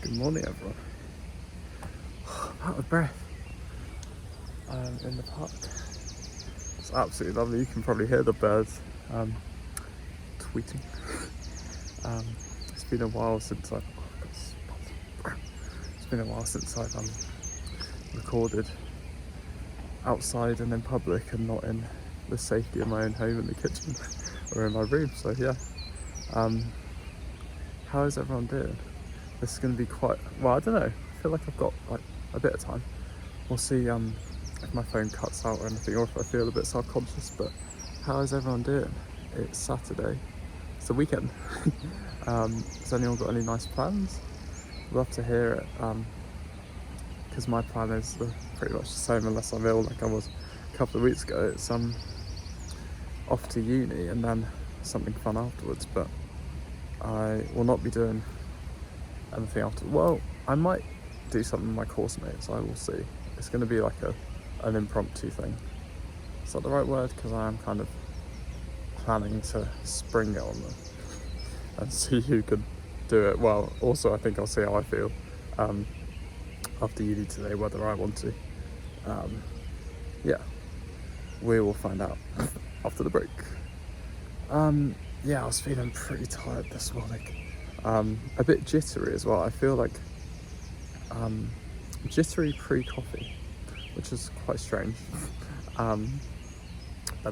Good morning, everyone. Out of breath. In the park. It's absolutely lovely. You can probably hear the birds tweeting. It's been a while since I've recorded outside and in public and not in the safety of my own home in the kitchen or in my room. So yeah. How is everyone doing? This is going to be quite, well, I don't know. I feel like I've got like a bit of time. We'll see if my phone cuts out or anything, or if I feel a bit self-conscious. But how is everyone doing? It's Saturday. It's the weekend. Has anyone got any nice plans? Love to hear it. Because my plan is pretty much the same, unless I'm ill like I was a couple of weeks ago. It's off to uni and then something fun afterwards. But I will not be doing anything after. Well, I might do something with my course mates. I will see. It's going to be like an impromptu thing. Is that the right word? Because I am kind of planning to spring it on them and see who could do it. Well, also I think I'll see how I feel after uni today, whether I want to. Yeah, we will find out after the break. Yeah, I was feeling pretty tired this morning. A bit jittery as well. I feel like jittery pre-coffee, which is quite strange. But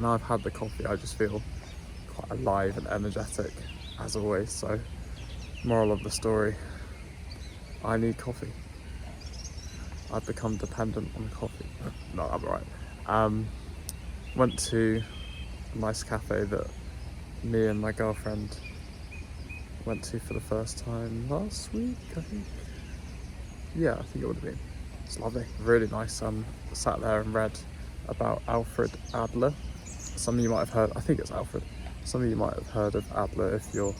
now I've had the coffee, I just feel quite alive and energetic as always. So, moral of the story, I need coffee. I've become dependent on coffee. No, I'm alright. Went to a nice cafe that me and my girlfriend went to for the first time last week, I think. Yeah, I think it would have been. It's lovely, really nice. Sat there and read about Alfred Adler. Some of you might have heard, I think it's Alfred. Some of you might have heard of Adler if you're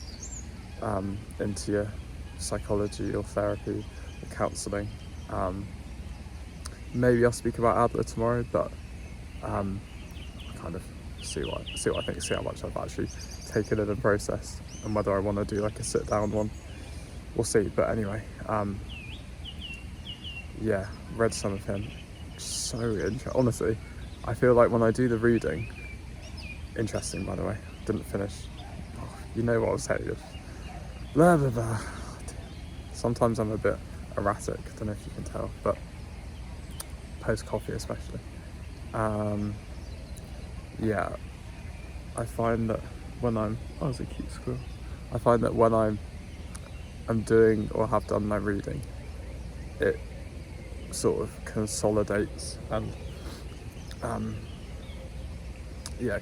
into your psychology or therapy or counselling. Maybe I'll speak about Adler tomorrow, but I'll kind of see what I think, see how much I've actually taken it and processed, and whether I want to do like a sit down one. We'll see. But anyway, yeah, read some of him. So interesting. Honestly, I feel like when I do the reading, interesting by the way, didn't finish. Oh, you know what I was saying. Blah blah blah. Sometimes I'm a bit erratic, I don't know if you can tell, but post coffee especially. Yeah, I find that when I'm, oh, it's a cute squirrel. I find that when I'm doing or have done my reading, it sort of consolidates and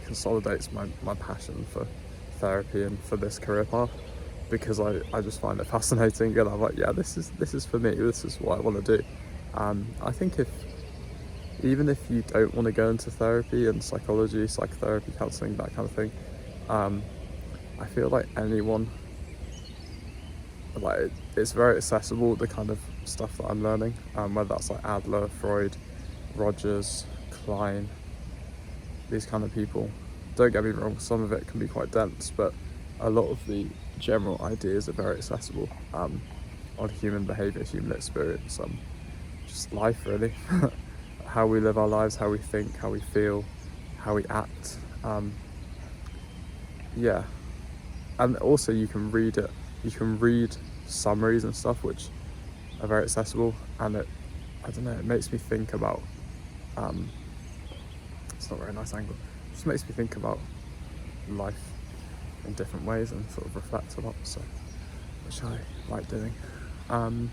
consolidates my passion for therapy and for this career path, because I just find it fascinating, and I'm like, yeah, this is for me, this is what I want to do. I think even if you don't want to go into therapy and psychology, psychotherapy, counselling, that kind of thing, I feel like anyone, like it's very accessible, the kind of stuff that I'm learning, whether that's like Adler, Freud, Rogers, Klein, these kind of people. Don't get me wrong, some of it can be quite dense, but a lot of the general ideas are very accessible, on human behaviour, human experience, just life really. How we live our lives, how we think, how we feel, how we act. Yeah, and also you can read it. You can read summaries and stuff which are very accessible, and I don't know, it makes me think about. It's not a very nice angle. It just makes me think about life in different ways and sort of reflect a lot. So, which I like doing. And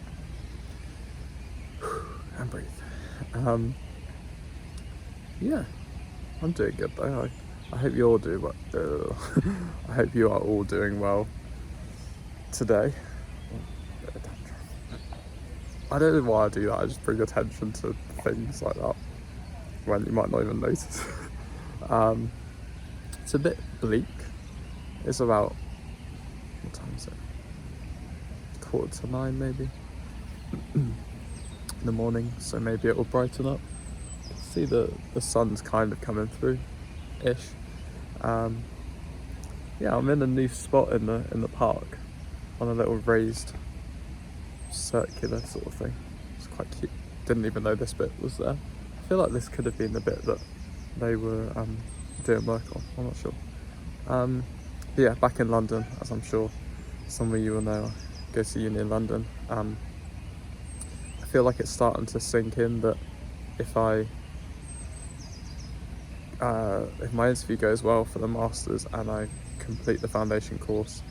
breathe. Yeah, I'm doing good though. I hope you all do, but I hope you are all doing well today. I don't know why I do that. I just bring attention to things like that when you might not even notice. It's a bit bleak. It's about, what time is it? 8:45 maybe in the morning, so maybe it will brighten up. See the sun's kind of coming through ish. Yeah, I'm in a new spot in the park on a little raised circular sort of thing. It's quite cute. Didn't even know this bit was there. I feel like this could have been the bit that they were doing work on. I'm not sure. But yeah, back in London, as I'm sure some of you will know, I go to uni in London. I feel like it's starting to sink in that if my interview goes well for the masters and I complete the foundation course,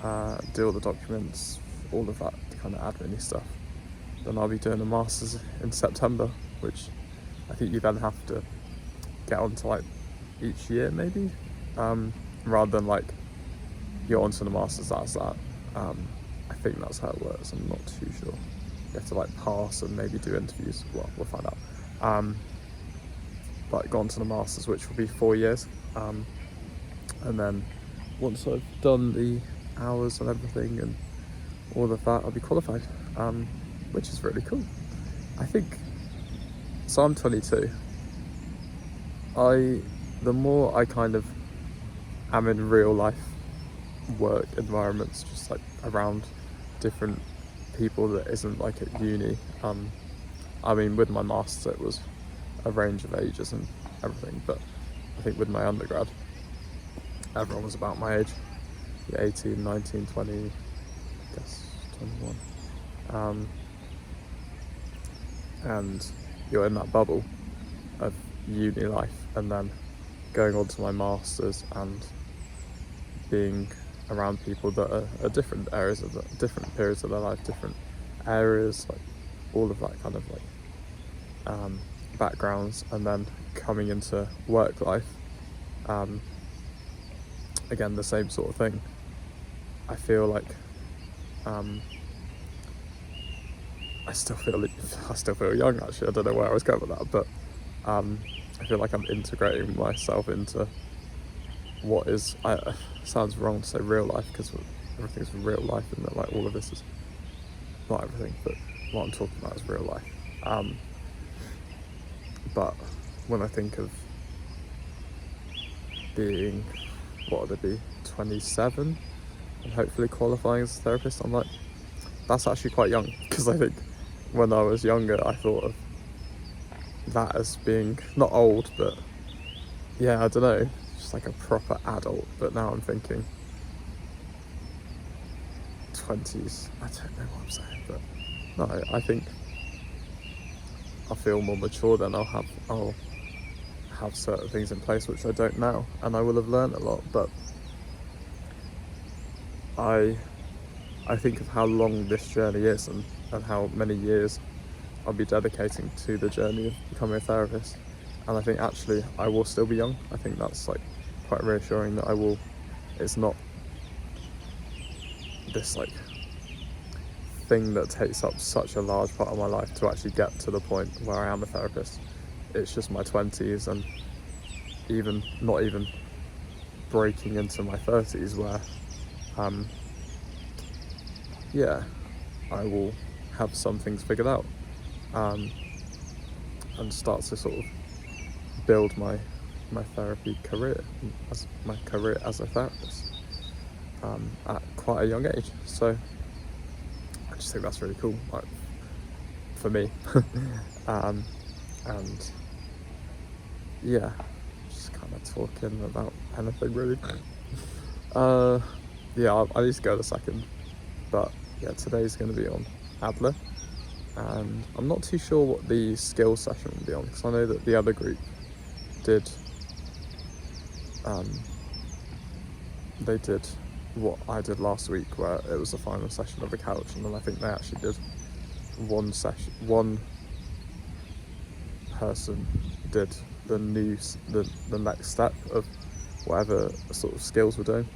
do all the documents, all of that kind of admin stuff, then I'll be doing the masters in September, which I think you then have to get onto like each year maybe, rather than like you're onto the masters as that. I think that's how it works. I'm not too sure. You have to like pass and maybe do interviews. Well, we'll find out. But go on to the masters, which will be 4 years, and then once I've done the hours and everything and all of that, I'll be qualified, which is really cool. I think, so I'm 22. The more I kind of am in real life work environments, just like around different people that isn't like at uni, I mean with my masters it was a range of ages and everything, but I think with my undergrad everyone was about my age, 18, 19, 20, I guess 21, and you're in that bubble of uni life, and then going on to my masters and being around people that are different areas of different periods of their life, different areas, like all of that kind of like backgrounds, and then coming into work life, again the same sort of thing. I feel like I still feel young actually. I don't know where I was going with that, but I feel like I'm integrating myself into what is, sounds wrong to say real life, because everything's real life and that like all of this is not everything, but what I'm talking about is real life. But when I think of being, what would it be, 27 and hopefully qualifying as a therapist, I'm like, that's actually quite young, because I think when I was younger I thought of that as being not old, but yeah, I don't know, just like a proper adult. But now I'm thinking 20s, I don't know what I'm saying, but no, I think I'll feel more mature then. I'll have certain things in place which I don't now, and I will have learned a lot. But I think of how long this journey is, and how many years I'll be dedicating to the journey of becoming a therapist, and I think actually I will still be young. I think that's like quite reassuring, that it's not this like thing that takes up such a large part of my life to actually get to the point where I am a therapist. It's just my 20s, and not even breaking into my 30s, where I will have some things figured out, and start to sort of build my therapy career, as my career as a therapist, at quite a young age. So I just think that's really cool, like, for me. And yeah, just kind of talking about anything really. I need to go in a second, but yeah, today's going to be on Adler, and I'm not too sure what the skills session will be on, because I know that the other group did they did what I did last week, where it was the final session of the couch, and then I think they actually did one person did the next step of whatever sort of skills we're doing.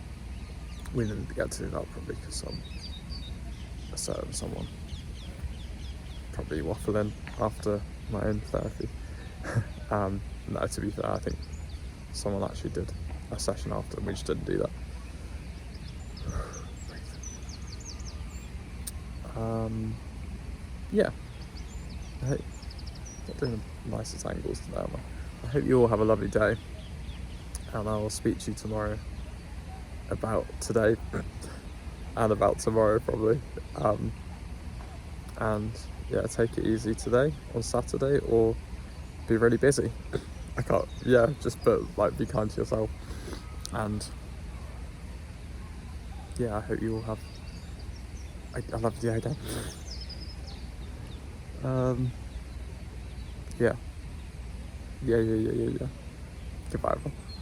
We didn't get to do that probably because someone probably waffling after my own therapy. No, to be fair, I think someone actually did a session after, and we just didn't do that. Yeah, I hope not doing the nicest angles today, am I? I hope you all have a lovely day, and I will speak to you tomorrow about today and about tomorrow probably. And yeah, take it easy today on Saturday, or be really busy. I can't, yeah, just like be kind to yourself. And yeah, I hope you all have, I love the idea. Yeah. Yeah. Goodbye, everyone.